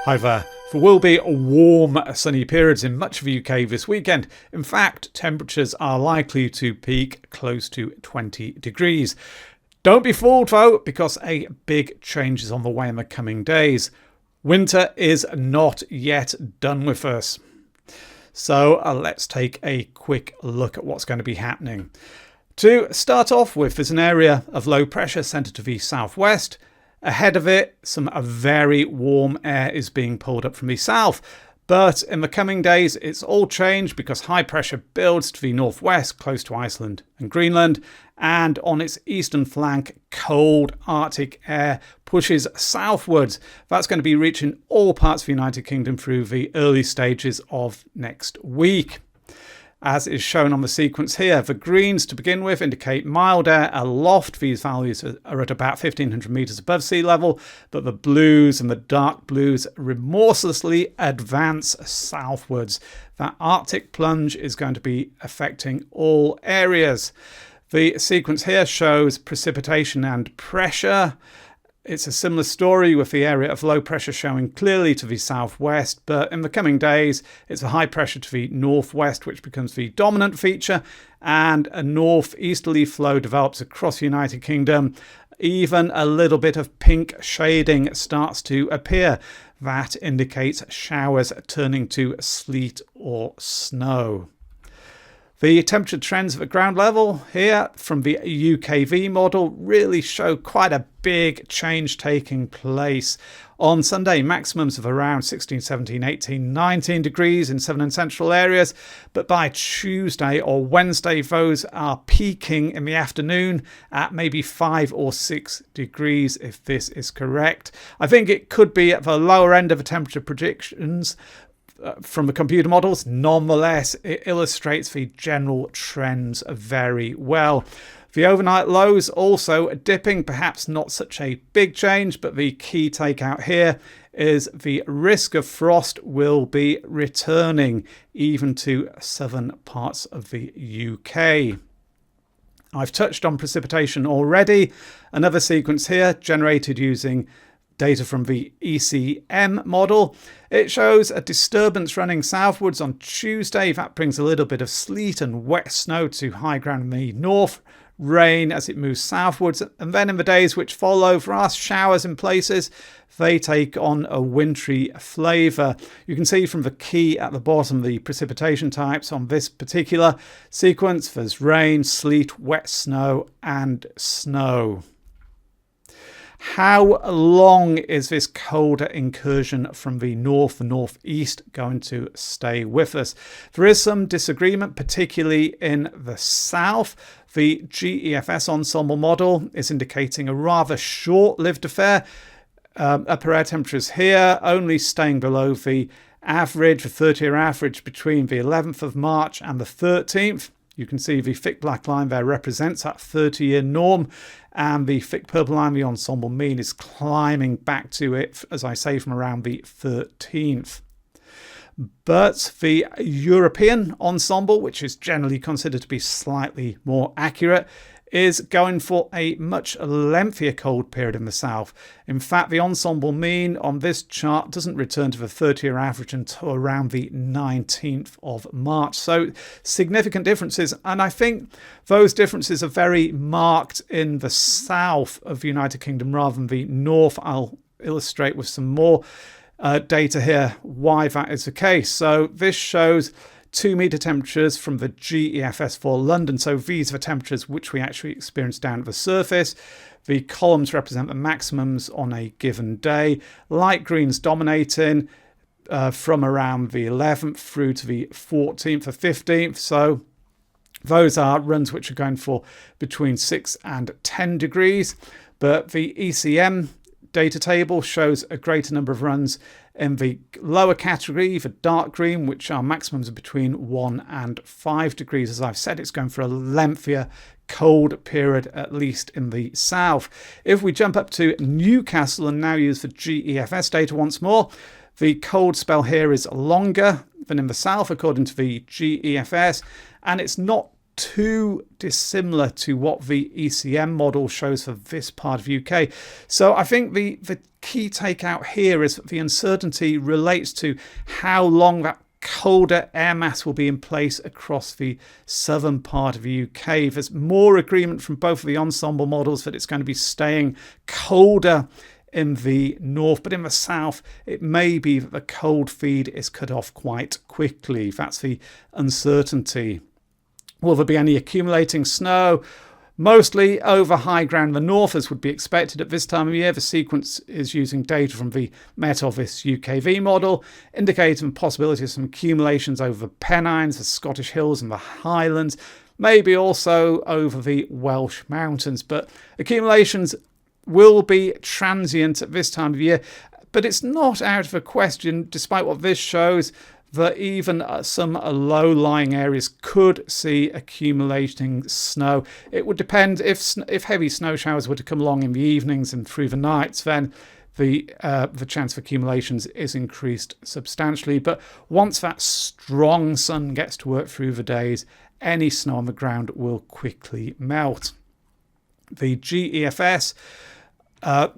Hi there. There will be warm, sunny periods in much of the UK this weekend. In fact, temperatures are likely to peak close to 20 degrees. Don't be fooled though, because a big change is on the way in the coming days. Winter is not yet done with us. So let's take a quick look at what's going to be happening. To start off with, there's an area of low pressure centred to the southwest. Ahead of it, some very warm air is being pulled up from the south. But in the coming days, it's all changed because high pressure builds to the northwest, close to Iceland and Greenland. And on its eastern flank, cold Arctic air pushes southwards. That's going to be reaching all parts of the United Kingdom through the early stages of next week. As is shown on the sequence here, the greens to begin with indicate mild air aloft. These values are at about 1,500 metres above sea level, but the blues and the dark blues remorselessly advance southwards. That Arctic plunge is going to be affecting all areas. The sequence here shows precipitation and pressure. It's a similar story with the area of low pressure showing clearly to the southwest, but in the coming days it's a high pressure to the northwest which becomes the dominant feature, and a northeasterly flow develops across the United Kingdom. Even a little bit of pink shading starts to appear. That indicates showers turning to sleet or snow. The temperature trends at the ground level here from the UKV model really show quite a big change taking place. On Sunday, maximums of around 16, 17, 18, 19 degrees in southern and central areas. But by Tuesday or Wednesday, those are peaking in the afternoon at maybe 5 or 6 degrees, if this is correct. I think it could be at the lower end of the temperature predictions from the computer models. Nonetheless, it illustrates the general trends very well. The overnight lows also dipping, perhaps not such a big change, but the key takeout here is the risk of frost will be returning even to southern parts of the UK. I've touched on precipitation already. Another sequence here generated using data from the ECM model. It shows a disturbance running southwards on Tuesday. That brings a little bit of sleet and wet snow to high ground in the north, rain as it moves southwards, and then in the days which follow, for us, showers in places. They take on a wintry flavour. You can see from the key at the bottom the precipitation types on this particular sequence. There's rain, sleet, wet snow and snow. How long is this colder incursion from the northeast going to stay with us? There is some disagreement, particularly in the south. The GEFS ensemble model is indicating a rather short-lived affair. Upper air temperatures here only staying below the average, the 30-year average between the 11th of March and the 13th. You can see the thick black line there represents that 30-year norm, and the thick purple line, the ensemble mean, is climbing back to it, as I say, from around the 13th. But the European ensemble, which is generally considered to be slightly more accurate, is going for a much lengthier cold period in the south. In fact, the ensemble mean on this chart doesn't return to the 30-year average until around the 19th of March. So significant differences, and I think those differences are very marked in the south of the United Kingdom rather than the north. I'll illustrate with some more data here why that is the case. So this shows 2 metre temperatures from the GEFS for London. So these are the temperatures which we actually experience down at the surface. The columns represent the maximums on a given day. Light green's dominating from around the 11th through to the 14th or 15th. So those are runs which are going for between 6 and 10 degrees. But the ECM data table shows a greater number of runs in the lower category, the dark green, which are maximums of between 1 and 5 degrees. As I've said, it's going for a lengthier cold period, at least in the south. If we jump up to Newcastle and now use the GEFS data once more, the cold spell here is longer than in the south, according to the GEFS, and it's not too dissimilar to what the ECM model shows for this part of UK. So I think the key takeout here is that the uncertainty relates to how long that colder air mass will be in place across the southern part of the UK. There's more agreement from both of the ensemble models that it's going to be staying colder in the north, but in the south it may be that the cold feed is cut off quite quickly. That's the uncertainty. Will there be any accumulating snow? Mostly over high ground in the north, as would be expected at this time of year. The sequence is using data from the Met Office UKV model, indicating the possibility of some accumulations over the Pennines, the Scottish Hills and the Highlands, maybe also over the Welsh Mountains. But accumulations will be transient at this time of year. But it's not out of the question, despite what this shows, that even some low-lying areas could see accumulating snow. It would depend if heavy snow showers were to come along in the evenings and through the nights, then the chance of accumulations is increased substantially. But once that strong sun gets to work through the days, any snow on the ground will quickly melt. The GEFS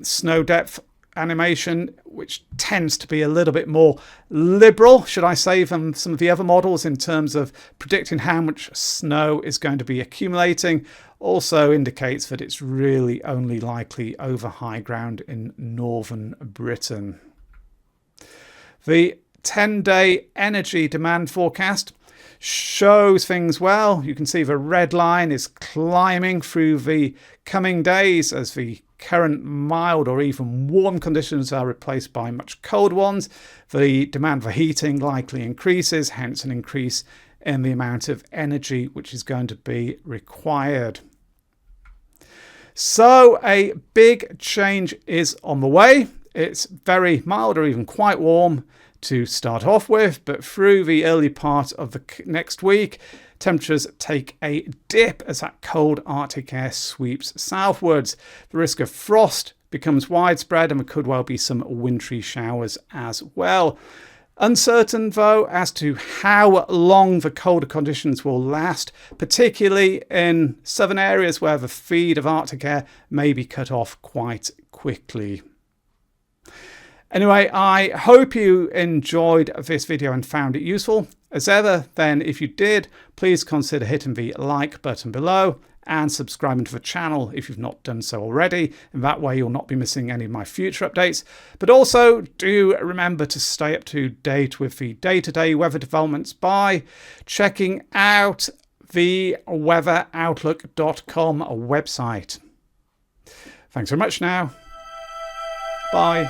snow depth animation, which tends to be a little bit more liberal, should I say, than some of the other models in terms of predicting how much snow is going to be accumulating, also indicates that it's really only likely over high ground in northern Britain. The 10-day energy demand forecast shows things well. You can see the red line is climbing through the coming days as the current mild or even warm conditions are replaced by much cold ones. The demand for heating likely increases, hence an increase in the amount of energy which is going to be required. So a big change is on the way. It's very mild or even quite warm to start off with, but through the early part of the next week, temperatures take a dip as that cold Arctic air sweeps southwards. The risk of frost becomes widespread and there could well be some wintry showers as well. Uncertain, though, as to how long the colder conditions will last, particularly in southern areas where the feed of Arctic air may be cut off quite quickly. Anyway, I hope you enjoyed this video and found it useful. As ever, then, if you did, please consider hitting the like button below and subscribing to the channel if you've not done so already. In that way, you'll not be missing any of my future updates. But also, do remember to stay up to date with the day-to-day weather developments by checking out the TheWeatherOutlook.com website. Thanks very much now. Bye.